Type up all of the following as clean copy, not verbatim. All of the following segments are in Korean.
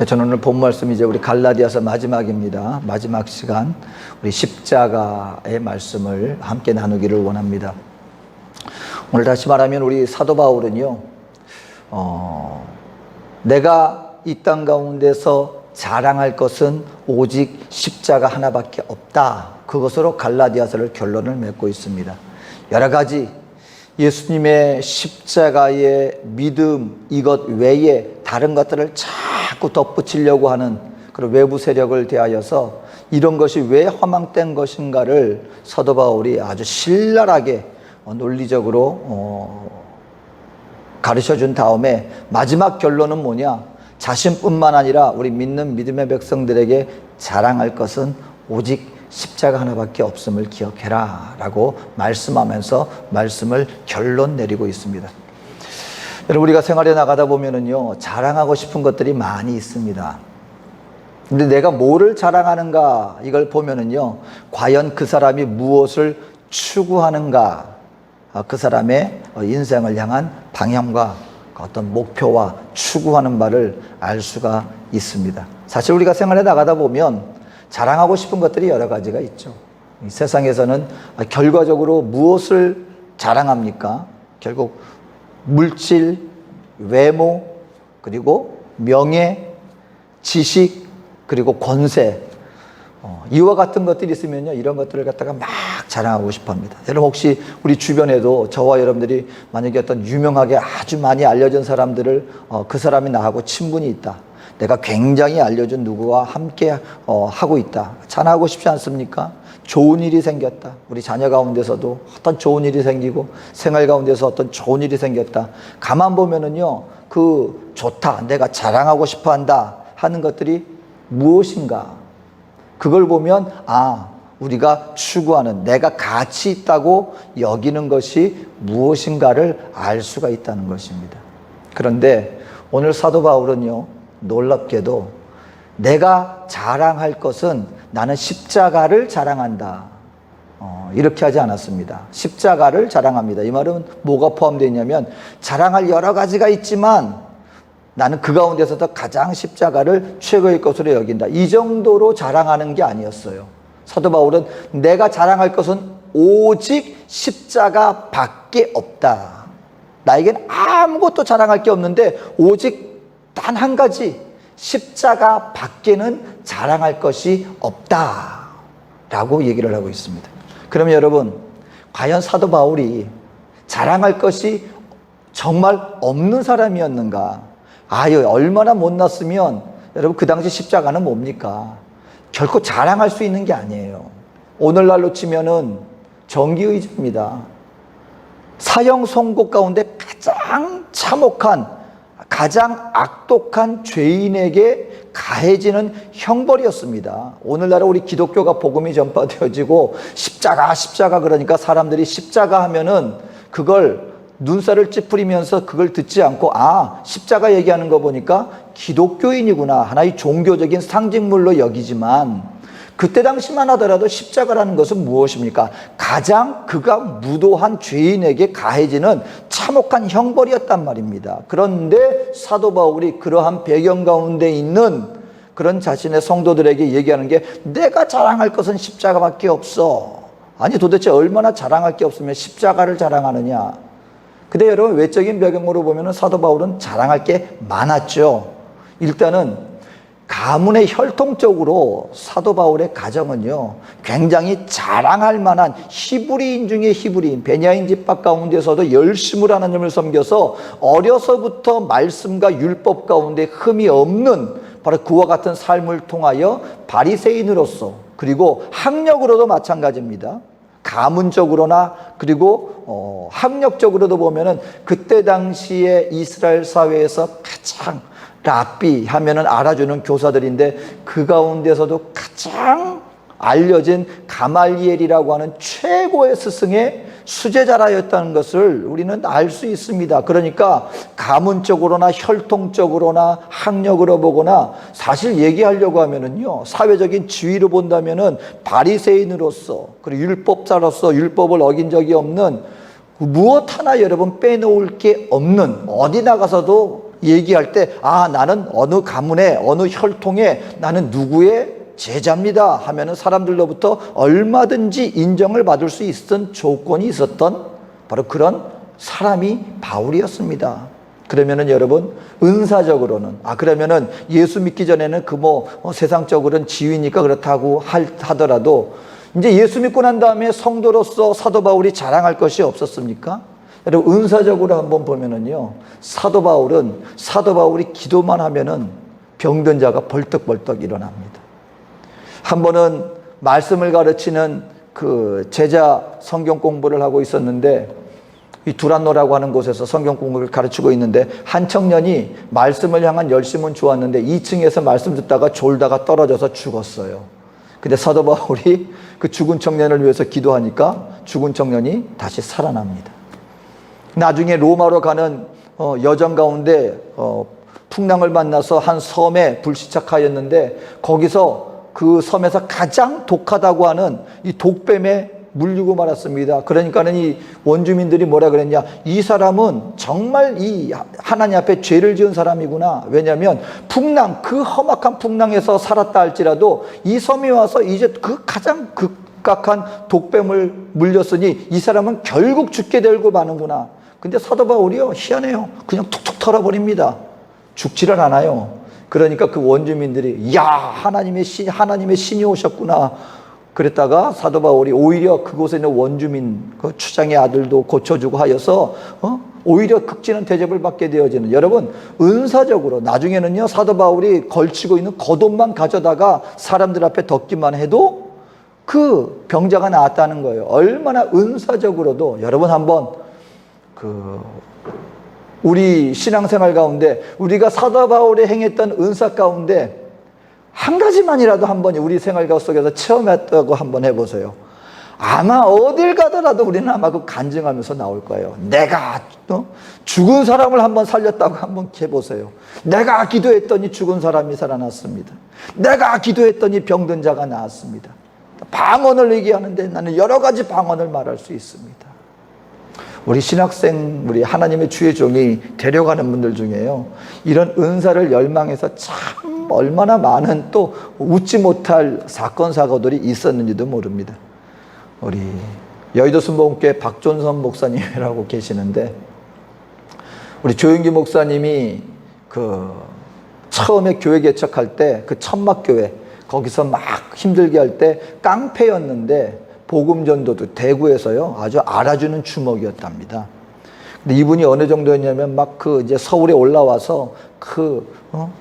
저는 오늘 본 말씀 이제 우리 갈라디아서 마지막입니다. 마지막 시간 우리 십자가의 말씀을 함께 나누기를 원합니다. 오늘 다시 말하면 우리 사도 바울은요, 내가 이 땅 가운데서 자랑할 것은 오직 십자가 하나밖에 없다. 그것으로 갈라디아서를 결론을 맺고 있습니다. 여러 가지 예수님의 십자가의 믿음 이것 외에 다른 것들을 자꾸 덧붙이려고 하는 그런 외부 세력을 대하여서 이런 것이 왜 허망된 것인가를 사도 바울이 아주 신랄하게 논리적으로 가르쳐 준 다음에 마지막 결론은 뭐냐? 자신뿐만 아니라 우리 믿는 믿음의 백성들에게 자랑할 것은 오직 십자가 하나밖에 없음을 기억해라 라고 말씀하면서 말씀을 결론 내리고 있습니다. 여러분, 우리가 생활에 나가다 보면은요, 자랑하고 싶은 것들이 많이 있습니다. 근데 내가 뭐를 자랑하는가 이걸 보면은요, 과연 그 사람이 무엇을 추구하는가, 그 사람의 인생을 향한 방향과 어떤 목표와 추구하는 바를 알 수가 있습니다. 사실 우리가 생활에 나가다 보면 자랑하고 싶은 것들이 여러 가지가 있죠. 이 세상에서는 결과적으로 무엇을 자랑합니까? 결국 물질, 외모, 그리고 명예, 지식, 그리고 권세, 이와 같은 것들이 있으면요, 이런 것들을 갖다가 막 자랑하고 싶어 합니다. 여러분, 혹시 우리 주변에도 저와 여러분들이 만약에 어떤 유명하게 아주 많이 알려진 사람들을 그 사람이 나하고 친분이 있다, 내가 굉장히 알려준 누구와 함께 하고 있다, 자랑하고 싶지 않습니까? 좋은 일이 생겼다, 우리 자녀 가운데서도 어떤 좋은 일이 생기고 생활 가운데서 어떤 좋은 일이 생겼다, 가만 보면은요, 그 좋다, 내가 자랑하고 싶어 한다 하는 것들이 무엇인가? 그걸 보면 우리가 추구하는, 내가 가치 있다고 여기는 것이 무엇인가를 알 수가 있다는 것입니다. 그런데 오늘 사도 바울은요, 놀랍게도 내가 자랑할 것은 나는 십자가를 자랑한다, 이렇게 하지 않았습니다. 십자가를 자랑합니다. 이 말은 뭐가 포함되어 있냐면, 자랑할 여러 가지가 있지만 나는 그 가운데서도 가장 십자가를 최고의 것으로 여긴다, 이 정도로 자랑하는 게 아니었어요. 사도 바울은 내가 자랑할 것은 오직 십자가 밖에 없다, 나에겐 아무것도 자랑할 게 없는데 오직 단 한 가지, 십자가 밖에는 자랑할 것이 없다 라고 얘기를 하고 있습니다. 그러면 여러분, 과연 사도 바울이 자랑할 것이 정말 없는 사람이었는가? 얼마나 못났으면, 여러분, 그 당시 십자가는 뭡니까? 결코 자랑할 수 있는 게 아니에요. 오늘날로 치면은 정기의자입니다. 사형 선고 가운데 가장 참혹한, 가장 악독한 죄인에게 가해지는 형벌이었습니다. 오늘날은 우리 기독교가 복음이 전파되어지고 십자가 그러니까 사람들이 십자가 하면은 그걸 눈살을 찌푸리면서 그걸 듣지 않고, 십자가 얘기하는 거 보니까 기독교인이구나, 하나의 종교적인 상징물로 여기지만, 그때 당시만 하더라도 십자가라는 것은 무엇입니까? 가장 그가 무도한 죄인에게 가해지는 참혹한 형벌이었단 말입니다. 그런데 사도 바울이 그러한 배경 가운데 있는 그런 자신의 성도들에게 얘기하는 게, 내가 자랑할 것은 십자가밖에 없어. 아니, 도대체 얼마나 자랑할 게 없으면 십자가를 자랑하느냐? 근데 여러분, 외적인 배경으로 보면 사도 바울은 자랑할 게 많았죠. 일단은 가문의 혈통적으로 사도 바울의 가정은요, 굉장히 자랑할 만한 히브리인 중에 히브리인, 베냐민 집합 가운데서도 열심으로 하나님을 섬겨서 어려서부터 말씀과 율법 가운데 흠이 없는 바로 그와 같은 삶을 통하여 바리새인으로서, 그리고 학력으로도 마찬가지입니다. 가문적으로나 그리고 학력적으로도 보면은 그때 당시에 이스라엘 사회에서 가장 랍비 하면은 알아주는 교사들인데, 그 가운데서도 가장 알려진 가말리엘이라고 하는 최고의 스승의 수제자라였다는 것을 우리는 알 수 있습니다. 그러니까 가문적으로나 혈통적으로나 학력으로 보거나, 사실 얘기하려고 하면은요, 사회적인 지위로 본다면은 바리새인으로서, 그리고 율법자로서 율법을 어긴 적이 없는, 무엇 하나 여러분 빼놓을 게 없는, 어디 나가서도 얘기할 때, 아, 나는 어느 가문에, 어느 혈통에 나는 누구의 제자입니다 하면은 사람들로부터 얼마든지 인정을 받을 수 있었던 조건이 있었던 바로 그런 사람이 바울이었습니다. 그러면은 여러분, 은사적으로는, 그러면은 예수 믿기 전에는 세상적으로는 지위니까 그렇다고 하더라도 이제 예수 믿고 난 다음에 성도로서 사도 바울이 자랑할 것이 없었습니까? 여러분, 은사적으로 한번 보면은요, 사도 바울이 기도만 하면은 병든 자가 벌떡벌떡 일어납니다. 한 번은 말씀을 가르치는 그 제자 성경 공부를 하고 있었는데, 이 두란노라고 하는 곳에서 성경 공부를 가르치고 있는데, 한 청년이 말씀을 향한 열심은 좋았는데 2층에서 말씀 듣다가 졸다가 떨어져서 죽었어요. 근데 사도 바울이 그 죽은 청년을 위해서 기도하니까 죽은 청년이 다시 살아납니다. 나중에 로마로 가는 여정 가운데 풍랑을 만나서 한 섬에 불시착하였는데, 거기서 그 섬에서 가장 독하다고 하는 이 독뱀에 물리고 말았습니다. 그러니까는 이 원주민들이 뭐라 그랬냐, 이 사람은 정말 이 하나님 앞에 죄를 지은 사람이구나. 왜냐하면 그 험악한 풍랑에서 살았다 할지라도 이 섬에 와서 이제 그 가장 극악한 독뱀을 물렸으니 이 사람은 결국 죽게 되고 마는구나. 근데 사도 바울이요, 희한해요. 그냥 툭툭 털어버립니다. 죽지를 않아요. 그러니까 그 원주민들이, 야, 하나님의 신이 오셨구나. 그랬다가 사도 바울이 오히려 그곳에 있는 원주민, 그 추장의 아들도 고쳐주고 하여서 오히려 극진한 대접을 받게 되어지는, 여러분, 은사적으로 나중에는요, 사도 바울이 걸치고 있는 겉옷만 가져다가 사람들 앞에 덮기만 해도 그 병자가 나았다는 거예요. 얼마나 은사적으로도. 여러분, 한번 우리 신앙생활 가운데 우리가 사도 바울이 행했던 은사 가운데 한 가지만이라도 한번 우리 생활 속에서 체험했다고 한번 해보세요. 아마 어딜 가더라도 우리는 아마 그 간증하면서 나올 거예요. 내가 죽은 사람을 한번 살렸다고 한번 해보세요. 내가 기도했더니 죽은 사람이 살아났습니다. 내가 기도했더니 병든 자가 나았습니다. 방언을 얘기하는데 나는 여러 가지 방언을 말할 수 있습니다. 우리 신학생, 우리 하나님의 주의 종이 데려가는 분들 중에요, 이런 은사를 열망해서 참 얼마나 많은 또 웃지 못할 사건 사고들이 있었는지도 모릅니다. 우리 여의도 순복음교회 박존선 목사님이라고 계시는데, 우리 조영기 목사님이 처음에 교회 개척할 때 그 천막교회 거기서 막 힘들게 할 때 깡패였는데 복음전도도 대구에서요 아주 알아주는 주먹이었답니다. 근데 이분이 어느 정도였냐면 이제 서울에 올라와서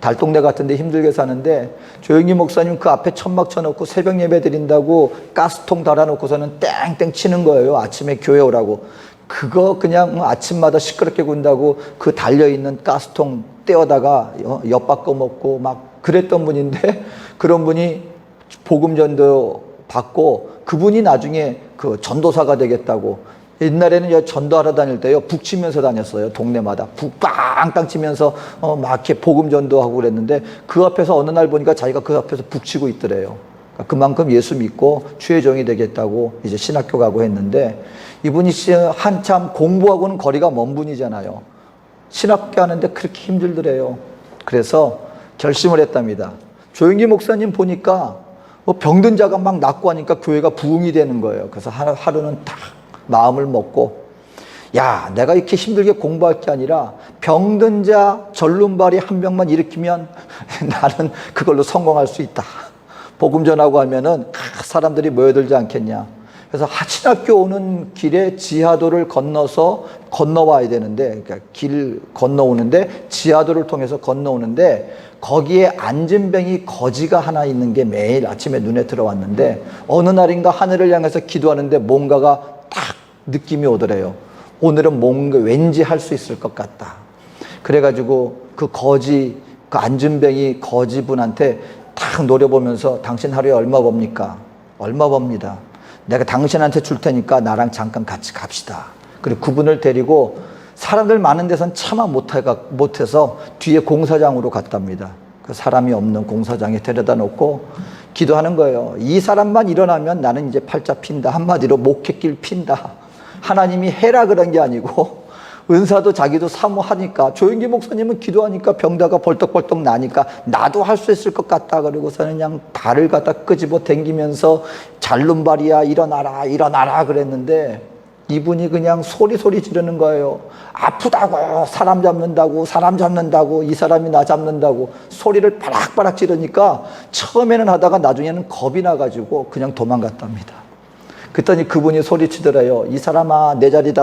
달동네 같은 데 힘들게 사는데, 조영기 목사님 그 앞에 천막 쳐놓고 새벽 예배 드린다고 가스통 달아놓고서는 땡땡 치는 거예요. 아침에 교회 오라고. 그거 그냥 아침마다 시끄럽게 군다고 그 달려있는 가스통 떼어다가 엿바꿔 먹고 막 그랬던 분인데, 그런 분이 복음전도 받고 그분이 나중에 그 전도사가 되겠다고. 옛날에는 전도하러 다닐 때요 북 치면서 다녔어요. 동네마다 북 빵땅 치면서 막 이렇게 복음 전도하고 그랬는데, 그 앞에서 어느 날 보니까 자기가 그 앞에서 북 치고 있더래요. 그만큼 예수 믿고 주의 종이 되겠다고 이제 신학교 가고 했는데, 이분이 한참 공부하고는 거리가 먼 분이잖아요. 신학교 하는데 그렇게 힘들더래요. 그래서 결심을 했답니다. 조영기 목사님 보니까 병든 자가 막 낫고 하니까 교회가 부흥이 되는 거예요. 그래서 하루는 딱 마음을 먹고, 야, 내가 이렇게 힘들게 공부할 게 아니라 병든 자 절름발이 한 명만 일으키면 나는 그걸로 성공할 수 있다. 복음 전하고 하면은 사람들이 모여들지 않겠냐. 그래서 신학교 오는 길에 지하도를 건너와야 되는데, 그러니까 길 건너오는데 지하도를 통해서 건너오는데, 거기에 안진뱅이 거지가 하나 있는 게 매일 아침에 눈에 들어왔는데, 어느 날인가 하늘을 향해서 기도하는데 뭔가가 딱 느낌이 오더래요. 오늘은 뭔가 왠지 할 수 있을 것 같다. 그래가지고 그 안진뱅이 거지분한테 딱 노려보면서, 당신 하루에 얼마 법니까? 얼마 법니다. 내가 당신한테 줄 테니까 나랑 잠깐 같이 갑시다. 그리고 그분을 데리고 사람들 많은 데선 차마 못해서 뒤에 공사장으로 갔답니다. 그 사람이 없는 공사장에 데려다 놓고 기도하는 거예요. 이 사람만 일어나면 나는 이제 팔자 핀다. 한마디로 목회길 핀다. 하나님이 해라 그런 게 아니고 은사도 자기도 사모하니까, 조영기 목사님은 기도하니까 병다가 벌떡벌떡 나니까 나도 할 수 있을 것 같다 그러고서는 그냥 발을 갖다 끄집어 당기면서 잘눈발이야 일어나라 일어나라 그랬는데, 이분이 그냥 소리 지르는 거예요. 아프다고, 사람 잡는다고, 이 사람이 나 잡는다고 소리를 바락바락 지르니까 처음에는 하다가 나중에는 겁이 나가지고 그냥 도망갔답니다. 그랬더니 그분이 소리치더래요. 이 사람아, 내 자리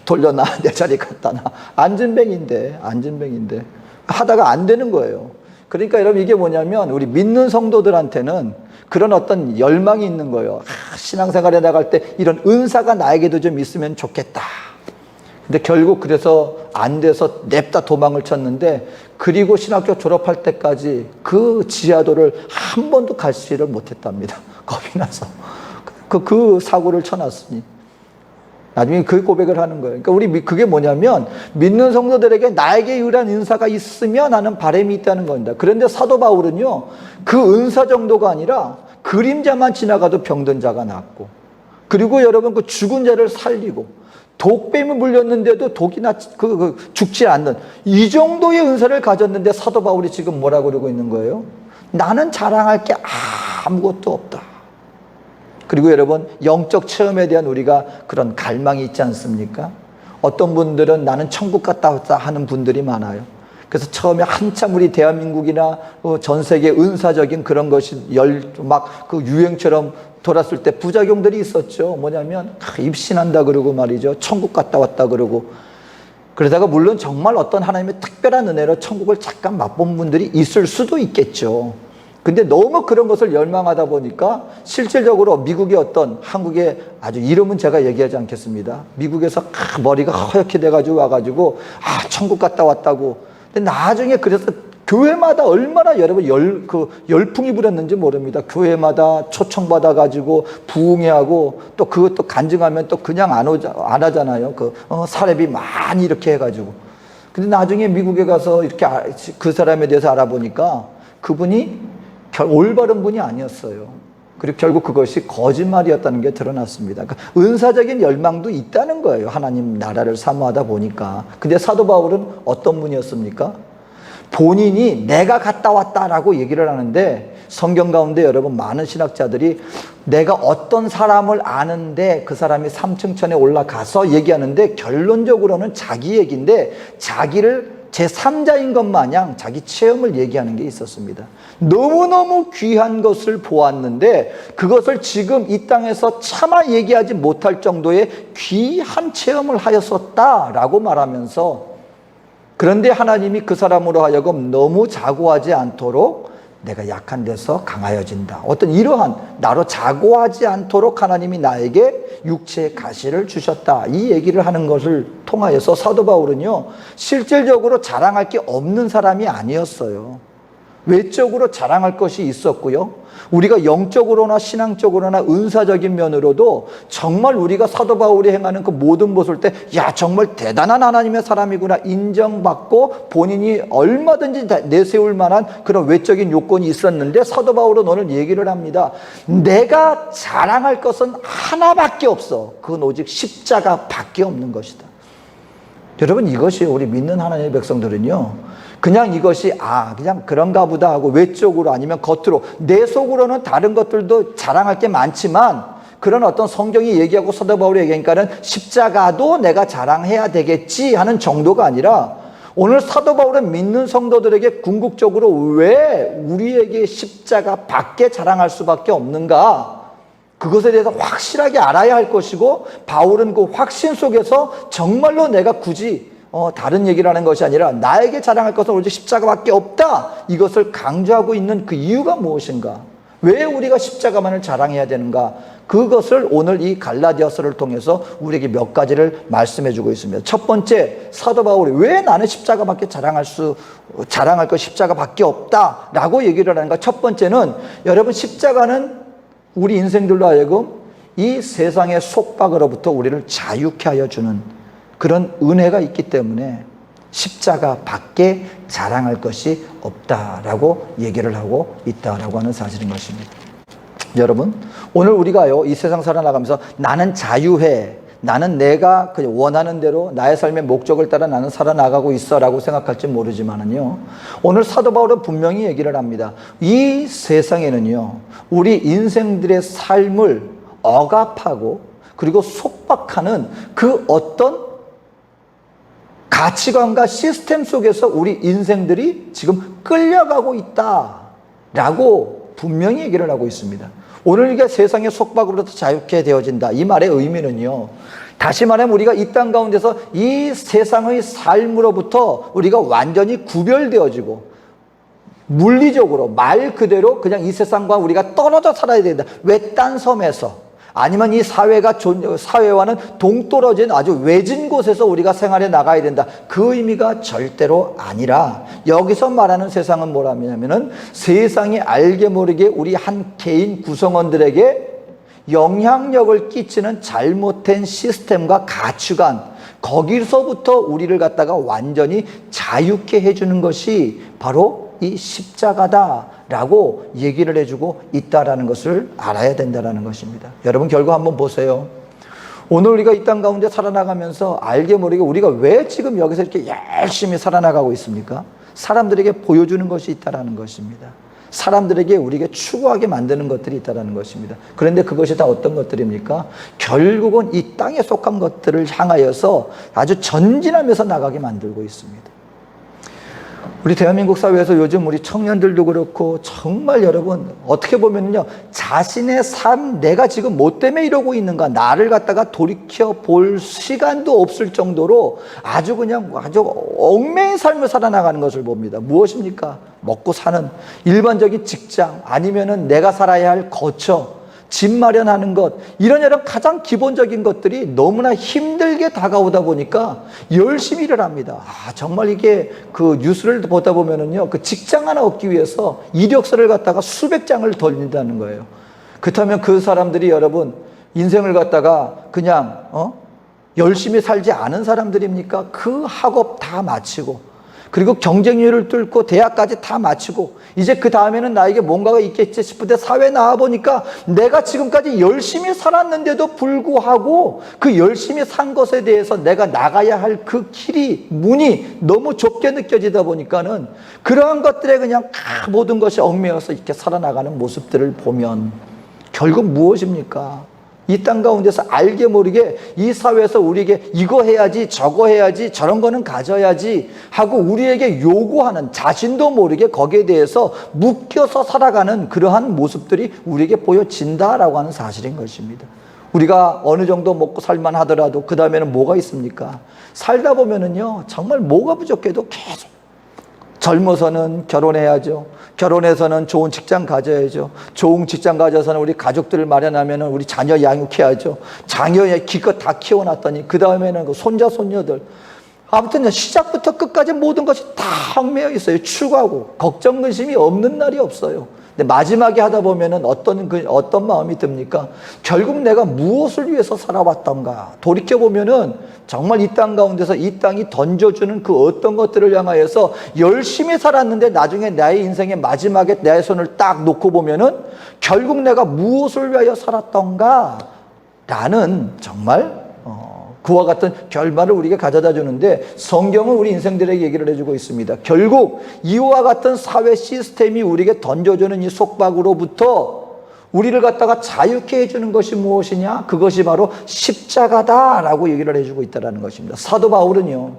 돌려놔, 내 자리 갖다 놔. 안진뱅인데 하다가 안 되는 거예요. 그러니까 여러분, 이게 뭐냐면 우리 믿는 성도들한테는 그런 어떤 열망이 있는 거예요. 신앙생활에 나갈 때 이런 은사가 나에게도 좀 있으면 좋겠다. 근데 결국 그래서 안 돼서 냅다 도망을 쳤는데, 그리고 신학교 졸업할 때까지 그 지하도를 한 번도 갈지를 못했답니다. 겁이 나서. 그 사고를 쳐놨으니. 나중에 그 고백을 하는 거예요. 그러니까 그게 뭐냐면, 믿는 성도들에게 나에게 이러한 은사가 있으면 하는 바람이 있다는 겁니다. 그런데 사도 바울은요, 그 은사 정도가 아니라 그림자만 지나가도 병든 자가 낫고, 그리고 여러분 그 죽은 자를 살리고, 독뱀이 물렸는데도 독이나 죽지 않는 이 정도의 은사를 가졌는데, 사도 바울이 지금 뭐라고 그러고 있는 거예요? 나는 자랑할 게 아무것도 없다. 그리고 여러분, 영적 체험에 대한 우리가 그런 갈망이 있지 않습니까? 어떤 분들은 나는 천국 갔다 왔다 하는 분들이 많아요. 그래서 처음에 한참 우리 대한민국이나 전 세계 은사적인 그런 것이 그 유행처럼 돌았을 때 부작용들이 있었죠. 뭐냐면 입신한다 그러고 말이죠. 천국 갔다 왔다 그러고. 그러다가 물론 정말 어떤 하나님의 특별한 은혜로 천국을 잠깐 맛본 분들이 있을 수도 있겠죠. 근데 너무 그런 것을 열망하다 보니까 실질적으로 미국의 어떤, 한국의 아주 이름은 제가 얘기하지 않겠습니다. 미국에서 머리가 허옇게 돼가지고 와가지고 천국 갔다 왔다고. 근데 나중에 그래서 교회마다 얼마나 여러분 열풍이 불었는지 모릅니다. 교회마다 초청받아가지고 부흥회하고, 또 그것도 간증하면 또 그냥 안 하잖아요. 사례비 많이 이렇게 해가지고. 근데 나중에 미국에 가서 이렇게 그 사람에 대해서 알아보니까 그분이 올바른 분이 아니었어요. 그리고 결국 그것이 거짓말이었다는 게 드러났습니다. 그러니까 은사적인 열망도 있다는 거예요. 하나님 나라를 사모하다 보니까. 근데 사도 바울은 어떤 분이었습니까? 본인이 내가 갔다 왔다라고 얘기를 하는데, 성경 가운데 여러분 많은 신학자들이 내가 어떤 사람을 아는데 그 사람이 삼층천에 올라가서 얘기하는데, 결론적으로는 자기 얘기인데 자기를 제3자인 것 마냥 자기 체험을 얘기하는 게 있었습니다. 너무너무 귀한 것을 보았는데 그것을 지금 이 땅에서 차마 얘기하지 못할 정도의 귀한 체험을 하였었다라고 말하면서, 그런데 하나님이 그 사람으로 하여금 너무 자고하지 않도록 내가 약한 데서 강하여진다. 어떤 이러한 나로 자고하지 않도록 하나님이 나에게 육체의 가시를 주셨다. 이 얘기를 하는 것을 통하여서 사도 바울은요, 실질적으로 자랑할 게 없는 사람이 아니었어요. 외적으로 자랑할 것이 있었고요. 우리가 영적으로나 신앙적으로나 은사적인 면으로도 정말 우리가 사도 바울이 행하는 그 모든 것을 때, 야, 정말 대단한 하나님의 사람이구나 인정받고 본인이 얼마든지 내세울 만한 그런 외적인 요건이 있었는데, 사도 바울은 오늘 얘기를 합니다. 내가 자랑할 것은 하나밖에 없어. 그건 오직 십자가밖에 없는 것이다. 여러분, 이것이 우리 믿는 하나님의 백성들은요, 그냥 이것이 그냥 그런가 보다 하고 외적으로 아니면 겉으로, 내 속으로는 다른 것들도 자랑할 게 많지만, 그런 어떤 성경이 얘기하고 사도 바울이 얘기하니까는 십자가도 내가 자랑해야 되겠지 하는 정도가 아니라, 오늘 사도 바울은 믿는 성도들에게 궁극적으로 왜 우리에게 십자가 밖에 자랑할 수밖에 없는가, 그것에 대해서 확실하게 알아야 할 것이고, 바울은 그 확신 속에서 정말로 내가 굳이 다른 얘기를 하는 것이 아니라 나에게 자랑할 것은 오직 십자가밖에 없다, 이것을 강조하고 있는 그 이유가 무엇인가, 왜 우리가 십자가만을 자랑해야 되는가, 그것을 오늘 이 갈라디아서를 통해서 우리에게 몇 가지를 말씀해 주고 있습니다. 첫 번째, 사도 바울이 왜 나는 십자가밖에 자랑할 것 십자가밖에 없다라고 얘기를 하는가. 첫 번째는, 여러분, 십자가는 우리 인생들로 하여금 이 세상의 속박으로부터 우리를 자유케 하여 주는 그런 은혜가 있기 때문에 십자가 밖에 자랑할 것이 없다라고 얘기를 하고 있다라고 하는 사실인 것입니다. 여러분, 오늘 우리가요, 이 세상 살아나가면서 나는 자유해, 나는 내가 그냥 원하는 대로 나의 삶의 목적을 따라 나는 살아나가고 있어라고 생각할지 모르지만은요, 오늘 사도 바울은 분명히 얘기를 합니다. 이 세상에는요, 우리 인생들의 삶을 억압하고 그리고 속박하는 그 어떤 가치관과 시스템 속에서 우리 인생들이 지금 끌려가고 있다라고 분명히 얘기를 하고 있습니다. 오늘 이게 세상의 속박으로부터 자유케 되어진다. 이 말의 의미는요, 다시 말하면 우리가 이 땅 가운데서 이 세상의 삶으로부터 우리가 완전히 구별되어지고 물리적으로 말 그대로 그냥 이 세상과 우리가 떨어져 살아야 된다. 외딴 섬에서 아니면 이 사회와는 동떨어진 아주 외진 곳에서 우리가 생활해 나가야 된다. 그 의미가 절대로 아니라 여기서 말하는 세상은 뭐라냐면은 세상이 알게 모르게 우리 한 개인 구성원들에게 영향력을 끼치는 잘못된 시스템과 가치관, 거기서부터 우리를 갖다가 완전히 자유케 해주는 것이 바로 이 십자가다라고 얘기를 해주고 있다라는 것을 알아야 된다라는 것입니다. 여러분, 결국 한번 보세요. 오늘 우리가 이 땅 가운데 살아나가면서 알게 모르게 우리가 왜 지금 여기서 이렇게 열심히 살아나가고 있습니까? 사람들에게 보여주는 것이 있다라는 것입니다. 사람들에게 우리에게 추구하게 만드는 것들이 있다는 것입니다. 그런데 그것이 다 어떤 것들입니까? 결국은 이 땅에 속한 것들을 향하여서 아주 전진하면서 나가게 만들고 있습니다. 우리 대한민국 사회에서 요즘 우리 청년들도 그렇고 정말 여러분 어떻게 보면요, 자신의 삶, 내가 지금 뭐 때문에 이러고 있는가, 나를 갖다가 돌이켜 볼 시간도 없을 정도로 아주 얽매인 삶을 살아나가는 것을 봅니다. 무엇입니까? 먹고 사는 일반적인 직장, 아니면은 내가 살아야 할 거처, 집 마련하는 것, 이런 가장 기본적인 것들이 너무나 힘들게 다가오다 보니까 열심히 일을 합니다. 정말 이게 그 뉴스를 보다 보면은요, 그 직장 하나 얻기 위해서 이력서를 갖다가 수백 장을 돌린다는 거예요. 그렇다면 그 사람들이 여러분 인생을 갖다가 그냥 열심히 살지 않은 사람들입니까? 그 학업 다 마치고 그리고 경쟁률을 뚫고 대학까지 다 마치고 이제 그 다음에는 나에게 뭔가가 있겠지 싶은데 사회에 나와보니까 내가 지금까지 열심히 살았는데도 불구하고 그 열심히 산 것에 대해서 내가 나가야 할 그 길이, 문이 너무 좁게 느껴지다 보니까는 그러한 것들에 그냥 모든 것이 얽매여서 이렇게 살아나가는 모습들을 보면 결국 무엇입니까? 이 땅 가운데서 알게 모르게 이 사회에서 우리에게 이거 해야지, 저거 해야지, 저런 거는 가져야지 하고 우리에게 요구하는, 자신도 모르게 거기에 대해서 묶여서 살아가는 그러한 모습들이 우리에게 보여진다라고 하는 사실인 것입니다. 우리가 어느 정도 먹고 살만 하더라도 그 다음에는 뭐가 있습니까? 살다 보면은요, 정말 뭐가 부족해도 계속 젊어서는 결혼해야죠. 결혼해서는 좋은 직장 가져야죠. 좋은 직장 가져서는 우리 가족들을 마련하면 우리 자녀 양육해야죠. 자녀의 기껏 다 키워놨더니 그 다음에는 그 손자 손녀들, 아무튼 시작부터 끝까지 모든 것이 다 얽매여 있어요. 추구하고 걱정 근심이 없는 날이 없어요. 근데 마지막에 하다 보면은 어떤 마음이 듭니까? 결국 내가 무엇을 위해서 살아왔던가 돌이켜 보면은 정말 이 땅 가운데서 이 땅이 던져주는 그 어떤 것들을 향하여서 열심히 살았는데 나중에 나의 인생의 마지막에 내 손을 딱 놓고 보면은 결국 내가 무엇을 위하여 살았던가 라는 정말 그와 같은 결말을 우리에게 가져다 주는데, 성경은 우리 인생들에게 얘기를 해주고 있습니다. 결국 이와 같은 사회 시스템이 우리에게 던져주는 이 속박으로부터 우리를 갖다가 자유케 해주는 것이 무엇이냐? 그것이 바로 십자가다라고 얘기를 해주고 있다는 것입니다. 사도 바울은요,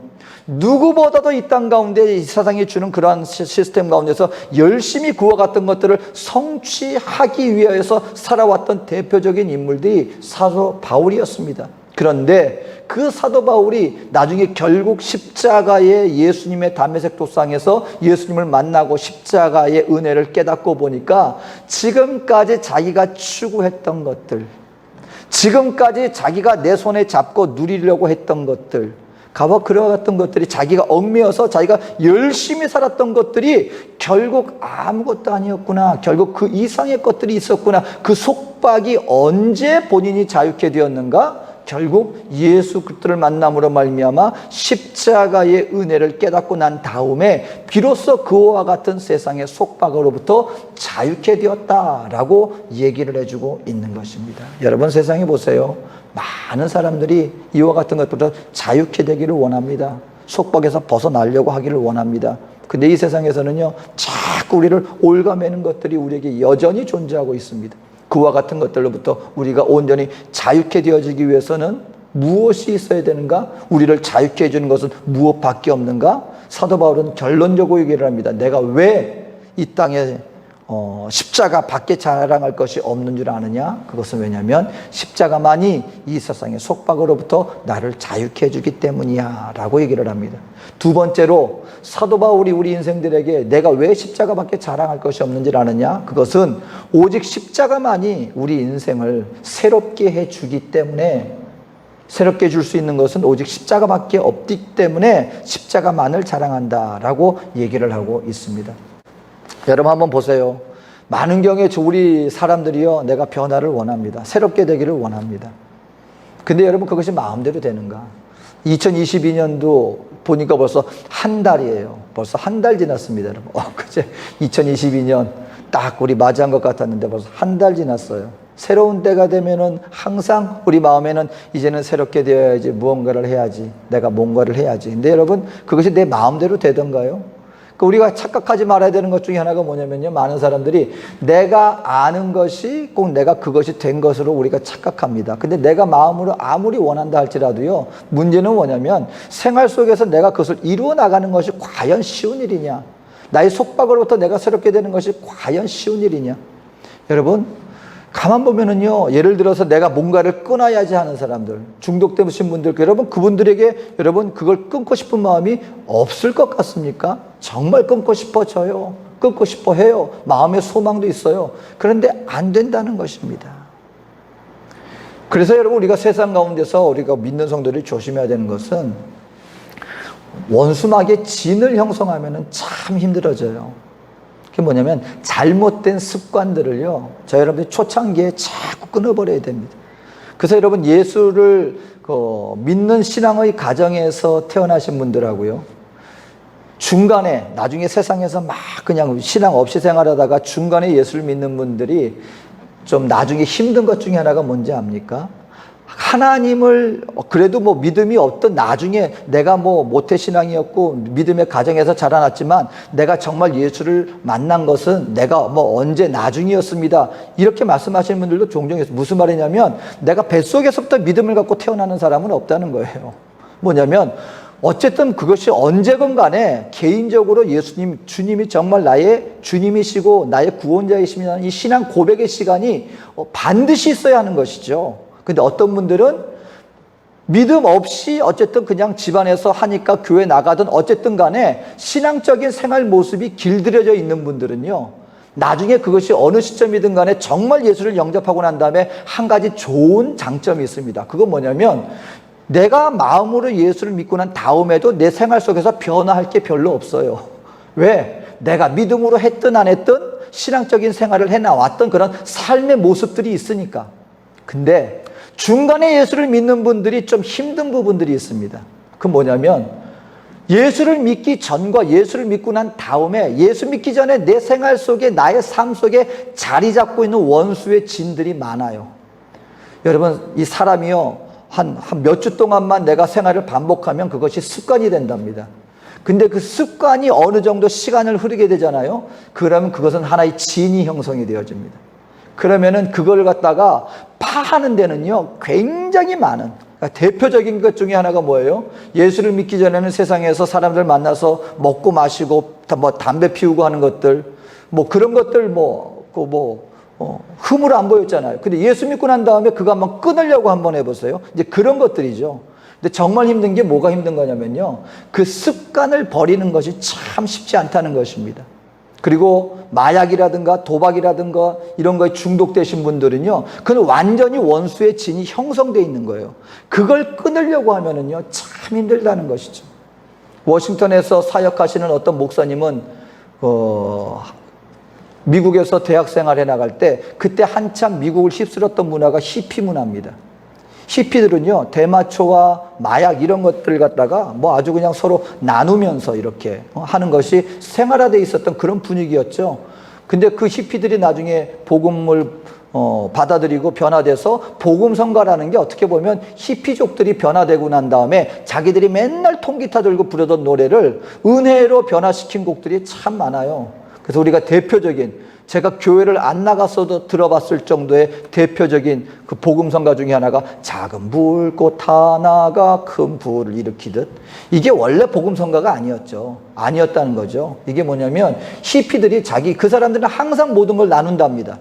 누구보다도 이 땅 가운데 이 세상이 주는 그러한 시스템 가운데서 열심히 그와 같은 것들을 성취하기 위해서 살아왔던 대표적인 인물들이 사도 바울이었습니다. 그런데 그 사도 바울이 나중에 결국 십자가의 예수님의 담에색 도상에서 예수님을 만나고 십자가의 은혜를 깨닫고 보니까 지금까지 자기가 추구했던 것들, 지금까지 자기가 내 손에 잡고 누리려고 했던 것들, 그와 같은 것들이 자기가 얽매여서 자기가 열심히 살았던 것들이 결국 아무것도 아니었구나, 결국 그 이상의 것들이 있었구나, 그 속박이 언제 본인이 자유케 되었는가? 결국 예수 그리스도를 만남으로 말미암아 십자가의 은혜를 깨닫고 난 다음에 비로소 그와 같은 세상의 속박으로부터 자유케 되었다라고 얘기를 해주고 있는 것입니다. 여러분, 세상에 보세요. 많은 사람들이 이와 같은 것보다 자유케 되기를 원합니다. 속박에서 벗어나려고 하기를 원합니다. 근데 이 세상에서는요, 자꾸 우리를 올가매는 것들이 우리에게 여전히 존재하고 있습니다. 그와 같은 것들로부터 우리가 온전히 자유케 되어지기 위해서는 무엇이 있어야 되는가? 우리를 자유케 해주는 것은 무엇밖에 없는가? 사도 바울은 결론적으로 얘기를 합니다. 내가 왜 이 땅에 십자가 밖에 자랑할 것이 없는 줄 아느냐? 그것은 왜냐하면 십자가만이 이 세상의 속박으로부터 나를 자유케 해주기 때문이야 라고 얘기를 합니다. 두 번째로 사도 바울이 우리 인생들에게 내가 왜 십자가밖에 자랑할 것이 없는지 아느냐? 그것은 오직 십자가만이 우리 인생을 새롭게 해주기 때문에, 새롭게 줄 수 있는 것은 오직 십자가밖에 없기 때문에 십자가만을 자랑한다라고 얘기를 하고 있습니다. 여러분 한번 보세요. 많은 경우에 우리 사람들이요, 내가 변화를 원합니다. 새롭게 되기를 원합니다. 근데 여러분 그것이 마음대로 되는가? 2022년도 보니까 벌써 한 달이에요. 벌써 한 달 지났습니다, 여러분. 그제 2022년 딱 우리 맞이한 것 같았는데 벌써 한 달 지났어요. 새로운 때가 되면은 항상 우리 마음에는 이제는 새롭게 되어야지, 무언가를 해야지, 내가 뭔가를 해야지. 근데 여러분 그것이 내 마음대로 되던가요? 우리가 착각하지 말아야 되는 것 중에 하나가 뭐냐면요, 많은 사람들이 내가 아는 것이 꼭 내가 그것이 된 것으로 우리가 착각합니다. 근데 내가 마음으로 아무리 원한다 할지라도요, 문제는 뭐냐면 생활 속에서 내가 그것을 이루어 나가는 것이 과연 쉬운 일이냐, 나의 속박으로부터 내가 새롭게 되는 것이 과연 쉬운 일이냐. 여러분 가만 보면은요, 예를 들어서 내가 뭔가를 끊어야지 하는 사람들, 중독되신 분들, 여러분 그분들에게 여러분 그걸 끊고 싶은 마음이 없을 것 같습니까? 정말 끊고 싶어져요. 끊고 싶어 해요. 마음의 소망도 있어요. 그런데 안 된다는 것입니다. 그래서 여러분 우리가 세상 가운데서 우리가 믿는 성도들이 조심해야 되는 것은 원수막의 진을 형성하면 참 힘들어져요. 그게 뭐냐면 잘못된 습관들을요, 저 여러분이 초창기에 자꾸 끊어버려야 됩니다. 그래서 여러분 예수를 믿는 신앙의 가정에서 태어나신 분들하고요, 중간에 나중에 세상에서 막 그냥 신앙 없이 생활하다가 중간에 예수를 믿는 분들이 좀 나중에 힘든 것 중에 하나가 뭔지 압니까? 하나님을 그래도 뭐 믿음이 없던 나중에 내가 뭐 모태신앙이었고 믿음의 가정에서 자라났지만 내가 정말 예수를 만난 것은 내가 뭐 언제 나중이었습니다. 이렇게 말씀하시는 분들도 종종 있어요. 무슨 말이냐면 내가 뱃속에서부터 믿음을 갖고 태어나는 사람은 없다는 거예요. 뭐냐면 어쨌든 그것이 언제건 간에 개인적으로 예수님, 주님이 정말 나의 주님이시고 나의 구원자이시면 이 신앙 고백의 시간이 반드시 있어야 하는 것이죠. 근데 어떤 분들은 믿음 없이 어쨌든 그냥 집안에서 하니까 교회 나가든 어쨌든 간에 신앙적인 생활 모습이 길들여져 있는 분들은요, 나중에 그것이 어느 시점이든 간에 정말 예수를 영접하고 난 다음에 한 가지 좋은 장점이 있습니다. 그건 뭐냐면 내가 마음으로 예수를 믿고 난 다음에도 내 생활 속에서 변화할 게 별로 없어요. 왜? 내가 믿음으로 했든 안 했든 신앙적인 생활을 해나왔던 그런 삶의 모습들이 있으니까. 근데 중간에 예수를 믿는 분들이 좀 힘든 부분들이 있습니다. 그건 뭐냐면 예수를 믿기 전과 예수를 믿고 난 다음에 예수 믿기 전에 내 생활 속에 나의 삶 속에 자리 잡고 있는 원수의 진들이 많아요. 여러분 이 사람이요 한 몇 주 동안만 내가 생활을 반복하면 그것이 습관이 된답니다. 근데 그 습관이 어느 정도 시간을 흐르게 되잖아요. 그러면 그것은 하나의 진이 형성이 되어집니다. 그러면은 그걸 갖다가 파하는 데는요 굉장히 많은, 그러니까 대표적인 것 중에 하나가 뭐예요? 예수를 믿기 전에는 세상에서 사람들 만나서 먹고 마시고 뭐 담배 피우고 하는 것들, 뭐 그런 것들 흠으로 안 보였잖아요. 근데 예수 믿고 난 다음에 그거 한번 끊으려고 한번 해보세요. 이제 그런 것들이죠. 근데 정말 힘든 게 뭐가 힘든 거냐면요, 그 습관을 버리는 것이 참 쉽지 않다는 것입니다. 그리고 마약이라든가 도박이라든가 이런 거에 중독되신 분들은요, 그건 완전히 원수의 진이 형성되어 있는 거예요. 그걸 끊으려고 하면은요 참 힘들다는 것이죠. 워싱턴에서 사역하시는 어떤 목사님은 미국에서 대학 생활해 나갈 때 그때 한참 미국을 휩쓸었던 문화가 히피 문화입니다. 히피들은요 대마초와 마약 이런 것들 갖다가 뭐 아주 그냥 서로 나누면서 이렇게 하는 것이 생활화되어 있었던 그런 분위기였죠. 근데 그 히피들이 나중에 복음을 받아들이고 변화돼서 복음성가라는 게 어떻게 보면 히피족들이 변화되고 난 다음에 자기들이 맨날 통기타 들고 부르던 노래를 은혜로 변화시킨 곡들이 참 많아요. 그래서 우리가 대표적인, 제가 교회를 안 나갔어도 들어봤을 정도의 대표적인 그 복음성가 중에 하나가 작은 불꽃 하나가 큰 불을 일으키듯, 이게 원래 복음성가가 아니었다는 거죠. 이게 뭐냐면 히피들이 그 사람들은 항상 모든 걸 나눈답니다.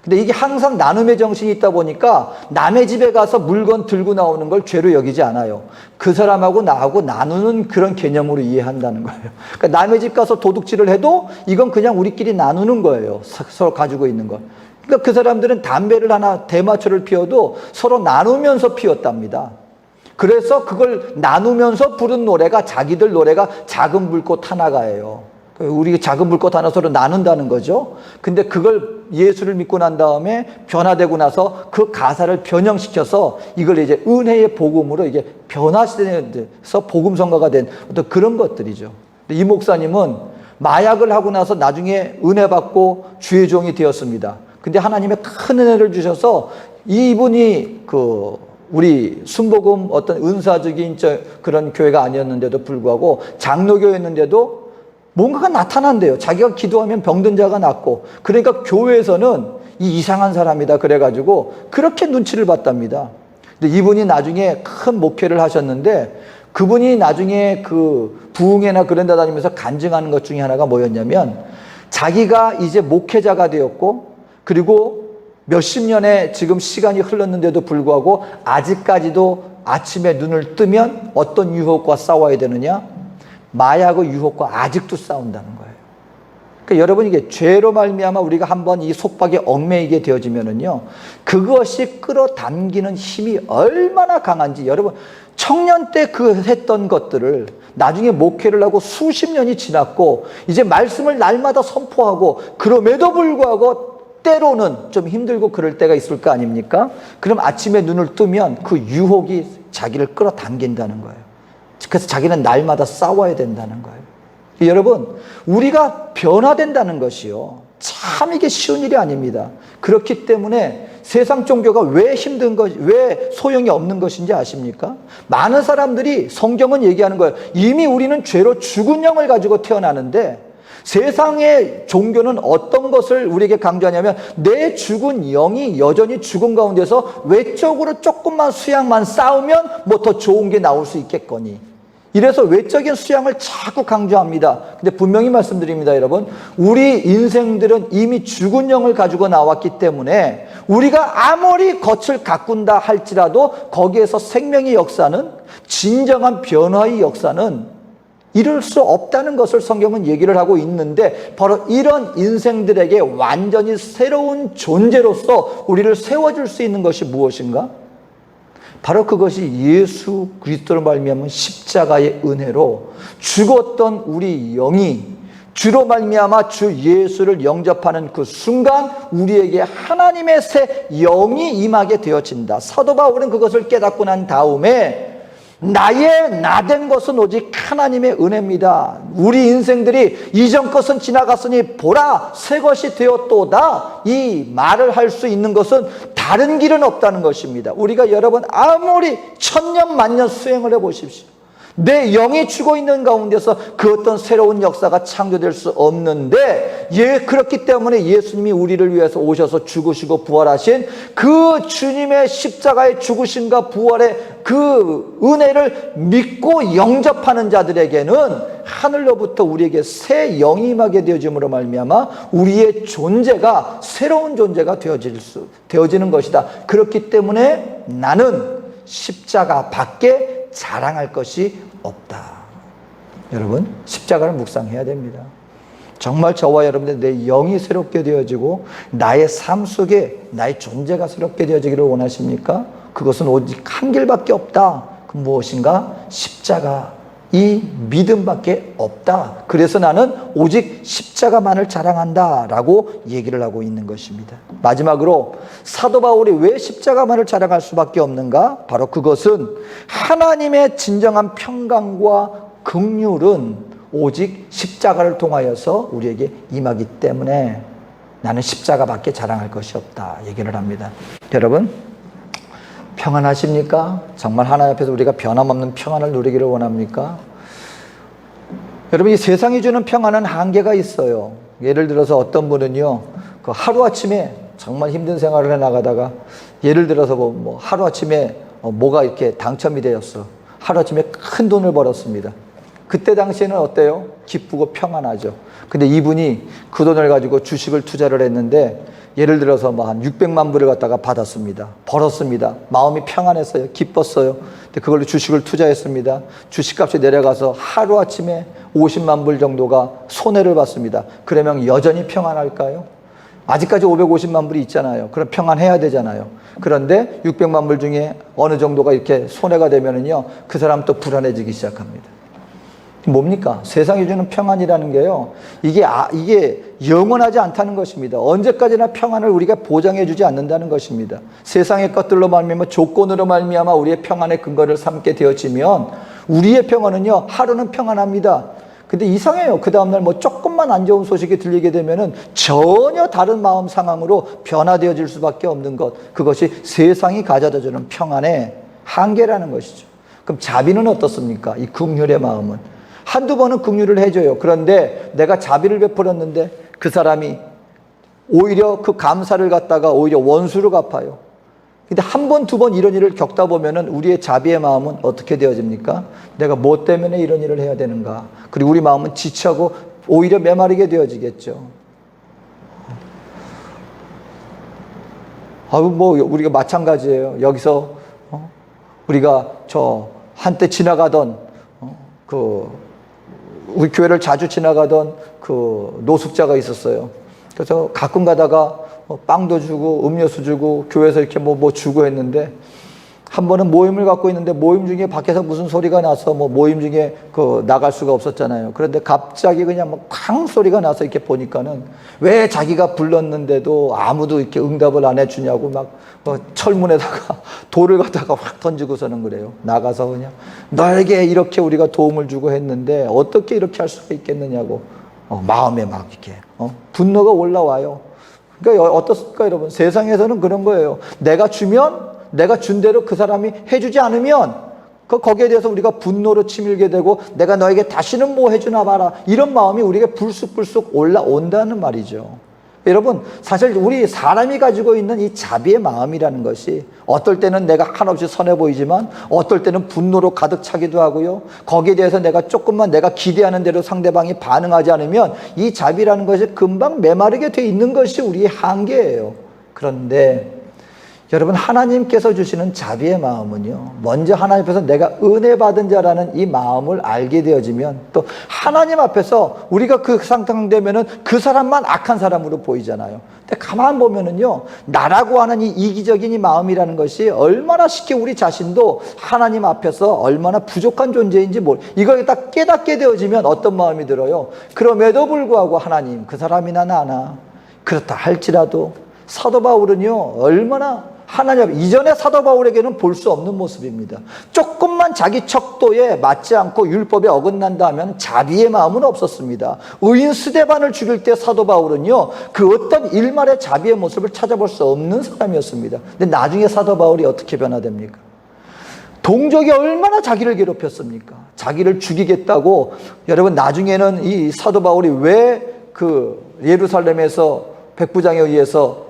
근데 이게 항상 나눔의 정신이 있다 보니까 남의 집에 가서 물건 들고 나오는 걸 죄로 여기지 않아요. 그 사람하고 나하고 나누는 그런 개념으로 이해한다는 거예요. 그러니까 남의 집 가서 도둑질을 해도 이건 그냥 우리끼리 나누는 거예요. 서로 가지고 있는 걸. 그러니까 그 사람들은 담배를 하나, 대마초를 피워도 서로 나누면서 피웠답니다. 그래서 그걸 나누면서 부른 노래가, 자기들 노래가 작은 불꽃 하나가예요. 우리 작은 불꽃 하나 서로 나눈다는 거죠. 근데 그걸 예수를 믿고 난 다음에 변화되고 나서 그 가사를 변형시켜서 이걸 이제 은혜의 복음으로 이게 변화돼서 복음성가가 된 어떤 그런 것들이죠. 이 목사님은 마약을 하고 나서 나중에 은혜 받고 주의 종이 되었습니다. 근데 하나님의 큰 은혜를 주셔서 이분이 우리 순복음 어떤 은사적인 그런 교회가 아니었는데도 불구하고 장로교였는데도 뭔가가 나타난대요. 자기가 기도하면 병든 자가 낫고. 그러니까 교회에서는 이 이상한 사람이다 그래가지고 그렇게 눈치를 봤답니다. 근데 이분이 나중에 큰 목회를 하셨는데, 그분이 나중에 그 부흥회나 그런 데 다니면서 간증하는 것 중에 하나가 뭐였냐면, 자기가 이제 목회자가 되었고, 그리고 몇십 년의 지금 시간이 흘렀는데도 불구하고 아직까지도 아침에 눈을 뜨면 어떤 유혹과 싸워야 되느냐? 마약의 유혹과 아직도 싸운다는 거예요. 그러니까 여러분, 이게 죄로 말미암아 우리가 한번 이 속박에 얽매이게 되어지면은요, 그것이 끌어당기는 힘이 얼마나 강한지, 여러분 청년 때 했던 것들을 나중에 목회를 하고 수십 년이 지났고 이제 말씀을 날마다 선포하고, 그럼에도 불구하고 때로는 좀 힘들고 그럴 때가 있을 거 아닙니까? 그럼 아침에 눈을 뜨면 그 유혹이 자기를 끌어당긴다는 거예요. 그래서 자기는 날마다 싸워야 된다는 거예요. 여러분, 우리가 변화된다는 것이요, 참 이게 쉬운 일이 아닙니다. 그렇기 때문에 세상 종교가 왜 힘든 것, 왜 소용이 없는 것인지 아십니까? 많은 사람들이, 성경은 얘기하는 거예요. 이미 우리는 죄로 죽은 영을 가지고 태어나는데, 세상의 종교는 어떤 것을 우리에게 강조하냐면, 내 죽은 영이 여전히 죽은 가운데서 외적으로 조금만 수양만 쌓으면 뭐 더 좋은 게 나올 수 있겠거니. 이래서 외적인 수양을 자꾸 강조합니다. 근데 분명히 말씀드립니다, 여러분. 우리 인생들은 이미 죽은 영을 가지고 나왔기 때문에 우리가 아무리 겉을 가꾼다 할지라도 거기에서 생명의 역사는, 진정한 변화의 역사는 이룰 수 없다는 것을 성경은 얘기를 하고 있는데, 바로 이런 인생들에게 완전히 새로운 존재로서 우리를 세워줄 수 있는 것이 무엇인가? 바로 그것이 예수 그리스도로 말미암은 십자가의 은혜로 죽었던 우리 영이 주로 말미암아 주 예수를 영접하는 그 순간 우리에게 하나님의 새 영이 임하게 되어진다. 사도 바울은 그것을 깨닫고 난 다음에, 나의 나된 것은 오직 하나님의 은혜입니다. 우리 인생들이 이전 것은 지나갔으니 보라 새 것이 되었도다, 이 말을 할 수 있는 것은 다른 길은 없다는 것입니다. 우리가 여러분 아무리 천년 만년 수행을 해보십시오, 내 영이 죽어 있는 가운데서 그 어떤 새로운 역사가 창조될 수 없는데, 그렇기 때문에 예수님이 우리를 위해서 오셔서 죽으시고 부활하신 그 주님의 십자가의 죽으심과 부활의 그 은혜를 믿고 영접하는 자들에게는 하늘로부터 우리에게 새 영이 임하게 되어짐으로 말미암아 우리의 존재가 새로운 존재가 되어지는 것이다. 그렇기 때문에 나는 십자가 밖에 자랑할 것이 없다. 여러분, 십자가를 묵상해야 됩니다. 정말 저와 여러분들 내 영이 새롭게 되어지고 나의 삶 속에 나의 존재가 새롭게 되어지기를 원하십니까? 그것은 오직 한 길밖에 없다. 그 무엇인가? 십자가, 이 믿음밖에 없다. 그래서 나는 오직 십자가만을 자랑한다 라고 얘기를 하고 있는 것입니다. 마지막으로 사도 바울이 왜 십자가만을 자랑할 수밖에 없는가? 바로 그것은 하나님의 진정한 평강과 긍휼은 오직 십자가를 통하여서 우리에게 임하기 때문에, 나는 십자가밖에 자랑할 것이 없다 얘기를 합니다. 여러분 평안하십니까? 정말 하나님 앞에서 우리가 변함없는 평안을 누리기를 원합니까? 여러분 이 세상이 주는 평안은 한계가 있어요. 예를 들어서 어떤 분은요 그 하루아침에 정말 힘든 생활을 해나가다가 예를 들어서 뭐 하루아침에 뭐가 이렇게 당첨이 되었어. 하루아침에 큰 돈을 벌었습니다. 그때 당시에는 어때요? 기쁘고 평안하죠. 근데 이분이 그 돈을 가지고 주식을 투자를 했는데 예를 들어서 뭐 한 600만 불을 갖다가 받았습니다. 벌었습니다. 마음이 평안했어요. 기뻤어요. 근데 그걸로 주식을 투자했습니다. 주식값이 내려가서 하루아침에 50만 불 정도가 손해를 봤습니다. 그러면 여전히 평안할까요? 아직까지 550만 불이 있잖아요. 그럼 평안해야 되잖아요. 그런데 600만 불 중에 어느 정도가 이렇게 손해가 되면은요, 그 사람 또 불안해지기 시작합니다. 뭡니까? 세상이 주는 평안이라는 게요, 이게 영원하지 않다는 것입니다. 언제까지나 평안을 우리가 보장해 주지 않는다는 것입니다. 세상의 것들로 말미암아 조건으로 말미암아 우리의 평안의 근거를 삼게 되어지면 우리의 평안은요, 하루는 평안합니다. 근데 이상해요. 그 다음날 뭐 조금만 안 좋은 소식이 들리게 되면은 전혀 다른 마음 상황으로 변화되어질 수밖에 없는 것. 그것이 세상이 가져다 주는 평안의 한계라는 것이죠. 그럼 자비는 어떻습니까? 이 긍휼의 마음은. 한두 번은 긍휼을 해줘요. 그런데 내가 자비를 베풀었는데 그 사람이 오히려 그 감사를 갖다가 오히려 원수로 갚아요. 근데 한 번, 두 번 이런 일을 겪다 보면은 우리의 자비의 마음은 어떻게 되어집니까? 내가 뭐 때문에 이런 일을 해야 되는가? 그리고 우리 마음은 지쳐고 오히려 메마르게 되어지겠죠. 뭐 우리가 마찬가지예요. 여기서 우리가 저 한때 지나가던 우리 교회를 자주 지나가던 그 노숙자가 있었어요. 그래서 가끔 가다가 빵도 주고 음료수 주고 교회에서 이렇게 뭐 주고 했는데 한 번은 모임을 갖고 있는데 모임 중에 밖에서 무슨 소리가 나서 뭐 모임 중에 나갈 수가 없었잖아요. 그런데 갑자기 그냥 뭐 쾅 소리가 나서 이렇게 보니까는 왜 자기가 불렀는데도 아무도 이렇게 응답을 안 해주냐고 막 철문에다가 돌을 갖다가 확 던지고서는 그래요. 나가서 그냥 너에게 이렇게 우리가 도움을 주고 했는데 어떻게 이렇게 할 수가 있겠느냐고 마음에 막 이렇게 분노가 올라와요. 그러니까 어떻습니까, 여러분? 세상에서는 그런 거예요. 내가 주면 내가 준 대로 그 사람이 해주지 않으면 거기에 대해서 우리가 분노로 치밀게 되고 내가 너에게 다시는 뭐 해주나 봐라. 이런 마음이 우리에게 불쑥불쑥 올라온다는 말이죠. 여러분, 사실 우리 사람이 가지고 있는 이 자비의 마음이라는 것이 어떨 때는 내가 한없이 선해 보이지만 어떨 때는 분노로 가득 차기도 하고요. 거기에 대해서 조금만 내가 기대하는 대로 상대방이 반응하지 않으면 이 자비라는 것이 금방 메마르게 돼 있는 것이 우리의 한계예요. 그런데 여러분, 하나님께서 주시는 자비의 마음은요, 먼저 하나님 앞에서 내가 은혜 받은 자라는 이 마음을 알게 되어지면 또 하나님 앞에서 우리가 그 상태되면은 그 사람만 악한 사람으로 보이잖아요. 근데 가만 보면은요, 나라고 하는 이 이기적인 이 마음이라는 것이 얼마나 쉽게 우리 자신도 하나님 앞에서 얼마나 부족한 존재인지 이걸 딱 깨닫게 되어지면 어떤 마음이 들어요? 그럼에도 불구하고 하나님, 그 사람이나 나나 그렇다 할지라도 사도 바울은요, 얼마나 하나님 이전에 사도 바울에게는 볼 수 없는 모습입니다. 조금만 자기 척도에 맞지 않고 율법에 어긋난다 하면 자비의 마음은 없었습니다. 의인 스데반을 죽일 때 사도 바울은요, 그 어떤 일말의 자비의 모습을 찾아볼 수 없는 사람이었습니다. 근데 나중에 사도 바울이 어떻게 변화됩니까? 동족이 얼마나 자기를 괴롭혔습니까? 자기를 죽이겠다고. 여러분, 나중에는 이 사도 바울이 왜 예루살렘에서 백부장에 의해서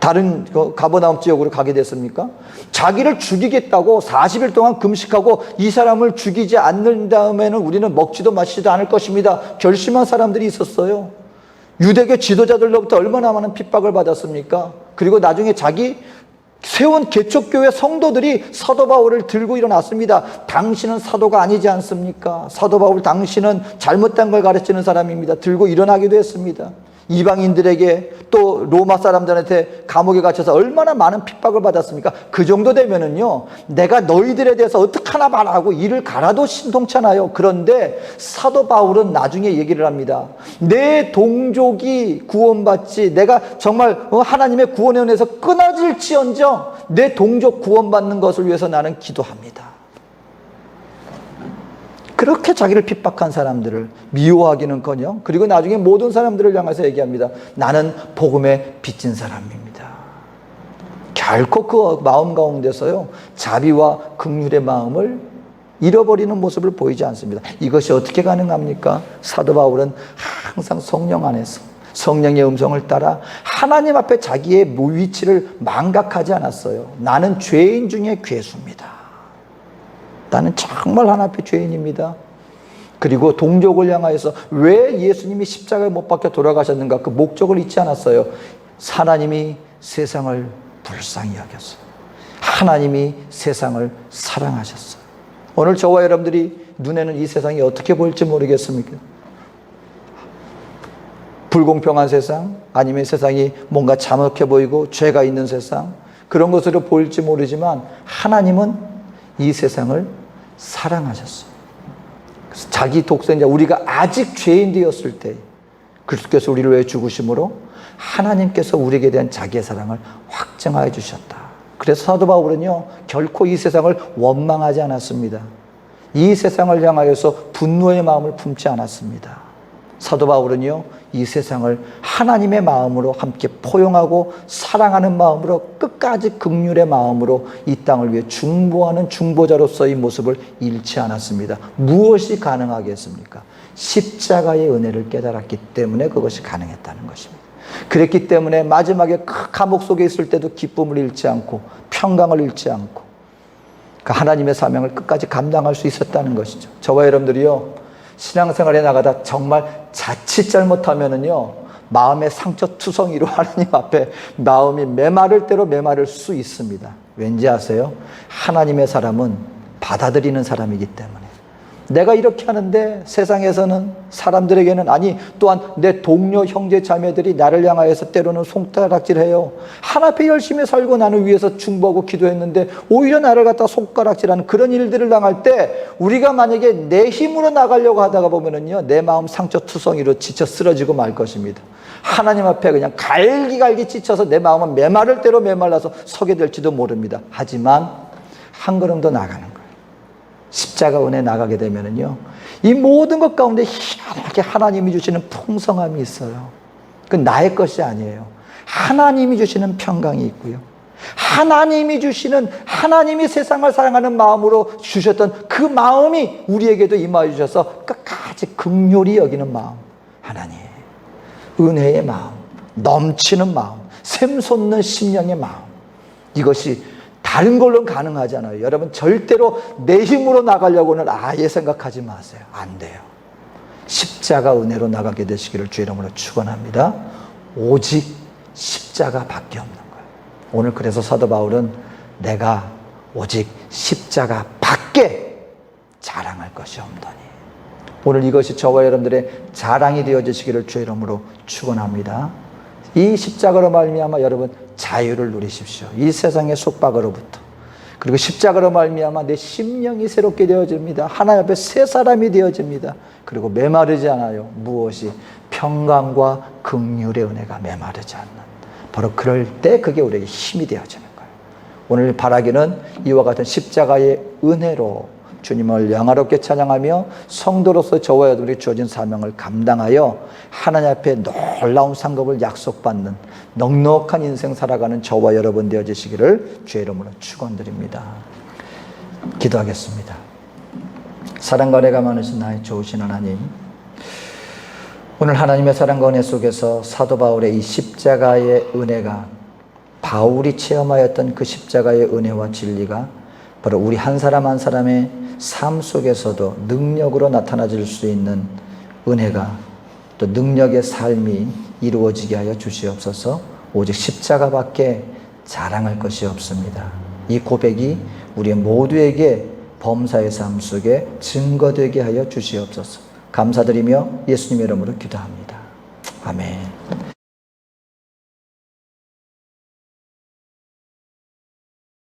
다른 가버나움 지역으로 가게 됐습니까? 자기를 죽이겠다고 40일 동안 금식하고 이 사람을 죽이지 않는 다음에는 우리는 먹지도 마시지도 않을 것입니다. 결심한 사람들이 있었어요. 유대교 지도자들로부터 얼마나 많은 핍박을 받았습니까? 그리고 나중에 자기 세운 개척교회 성도들이 사도 바울을 들고 일어났습니다. 당신은 사도가 아니지 않습니까? 사도 바울, 당신은 잘못된 걸 가르치는 사람입니다. 들고 일어나기도 했습니다. 이방인들에게 또 로마 사람들한테 감옥에 갇혀서 얼마나 많은 핍박을 받았습니까? 그 정도 되면은요, 내가 너희들에 대해서 어떡하나 말하고 이를 갈아도 신통찮아요. 그런데 사도 바울은 나중에 얘기를 합니다. 내 동족이 구원받지, 내가 정말 하나님의 구원에 은혜에서 끊어질지언정 내 동족 구원받는 것을 위해서 나는 기도합니다. 그렇게 자기를 핍박한 사람들을 미워하기는커녕 그리고 나중에 모든 사람들을 향해서 얘기합니다. 나는 복음에 빚진 사람입니다. 결코 그 마음 가운데서요 자비와 긍휼의 마음을 잃어버리는 모습을 보이지 않습니다. 이것이 어떻게 가능합니까? 사도 바울은 항상 성령 안에서 성령의 음성을 따라 하나님 앞에 자기의 위치를 망각하지 않았어요. 나는 죄인 중에 괴수입니다. 나는 정말 하나님 앞에 죄인입니다. 그리고 동족을 향하여서 왜 예수님이 십자가에 못 박혀 돌아가셨는가 그 목적을 잊지 않았어요. 하나님이 세상을 불쌍히 여겼어요. 하나님이 세상을 사랑하셨어요. 오늘 저와 여러분들이 눈에는 이 세상이 어떻게 보일지 모르겠습니까? 불공평한 세상, 아니면 세상이 뭔가 잔혹해 보이고 죄가 있는 세상, 그런 것으로 보일지 모르지만 하나님은 이 세상을 사랑하셨어요. 그래서 자기 독생자, 우리가 아직 죄인 되었을 때 그리스도께서 우리를 위해 죽으심으로 하나님께서 우리에게 대한 자기의 사랑을 확증하여 주셨다. 그래서 사도 바울은요 결코 이 세상을 원망하지 않았습니다. 이 세상을 향하여서 분노의 마음을 품지 않았습니다. 사도 바울은요 이 세상을 하나님의 마음으로 함께 포용하고 사랑하는 마음으로 끝까지 긍휼의 마음으로 이 땅을 위해 중보하는 중보자로서의 모습을 잃지 않았습니다. 무엇이 가능하겠습니까? 십자가의 은혜를 깨달았기 때문에 그것이 가능했다는 것입니다. 그랬기 때문에 마지막에 그 감옥 속에 있을 때도 기쁨을 잃지 않고 평강을 잃지 않고 그 하나님의 사명을 끝까지 감당할 수 있었다는 것이죠. 저와 여러분들이요 신앙생활에 나가다 정말 자칫 잘못하면은요 마음의 상처투성이로 하나님 앞에 마음이 메마를 대로 메마를 수 있습니다. 왠지 아세요? 하나님의 사람은 받아들이는 사람이기 때문에 내가 이렇게 하는데 세상에서는 사람들에게는 아니 또한 내 동료 형제 자매들이 나를 향하여서 때로는 손가락질해요. 하나 앞에 열심히 살고 나는 위해서 중보하고 기도했는데 오히려 나를 갖다 손가락질하는 그런 일들을 당할 때 우리가 만약에 내 힘으로 나가려고 하다가 보면은요 내 마음 상처투성이로 지쳐 쓰러지고 말 것입니다. 하나님 앞에 그냥 갈기갈기 지쳐서 내 마음은 메마를 대로 메말라서 서게 될지도 모릅니다. 하지만 한 걸음 더 나가는 거예요. 십자가 은혜 나가게 되면은요, 이 모든 것 가운데 희한하게 하나님이 주시는 풍성함이 있어요. 그건 나의 것이 아니에요. 하나님이 주시는 평강이 있고요. 하나님이 주시는, 하나님이 세상을 사랑하는 마음으로 주셨던 그 마음이 우리에게도 임하여 주셔서 끝까지 긍휼히 여기는 마음. 하나님, 은혜의 마음, 넘치는 마음, 샘솟는 심령의 마음. 이것이 다른 걸로는 가능하지 않아요. 여러분 절대로 내 힘으로 나가려고는 아예 생각하지 마세요. 안 돼요. 십자가 은혜로 나가게 되시기를 주 이름으로 축원합니다. 오직 십자가밖에 없는 거예요. 오늘 그래서 사도 바울은 내가 오직 십자가 밖에 자랑할 것이 없더니, 오늘 이것이 저와 여러분들의 자랑이 되어지시기를 주 이름으로 축원합니다. 이 십자가로 말미암아 여러분 자유를 누리십시오. 이 세상의 속박으로부터. 그리고 십자가로 말미암아 내 심령이 새롭게 되어집니다. 하나님 앞에 새 사람이 되어집니다. 그리고 메마르지 않아요. 무엇이? 평강과 긍휼의 은혜가 메마르지 않는, 바로 그럴 때 그게 우리에게 힘이 되어지는 거예요. 오늘 바라기는 이와 같은 십자가의 은혜로 주님을 영화롭게 찬양하며 성도로서 저와 여러분에게 주어진 사명을 감당하여 하나님 앞에 놀라운 상급을 약속받는 넉넉한 인생 살아가는 저와 여러분 되어지시기를 주의 이름으로 축원드립니다. 기도하겠습니다. 사랑과 은혜가 많으신 나의 좋으신 하나님, 오늘 하나님의 사랑과 은혜 속에서 사도 바울의 이 십자가의 은혜가, 바울이 체험하였던 그 십자가의 은혜와 진리가 바로 우리 한 사람 한 사람의 삶 속에서도 능력으로 나타나질 수 있는 은혜가, 또 능력의 삶이 이루어지게 하여 주시옵소서. 오직 십자가밖에 자랑할 것이 없습니다. 이 고백이 우리 모두에게 범사의 삶 속에 증거되게 하여 주시옵소서. 감사드리며 예수님의 이름으로 기도합니다. 아멘.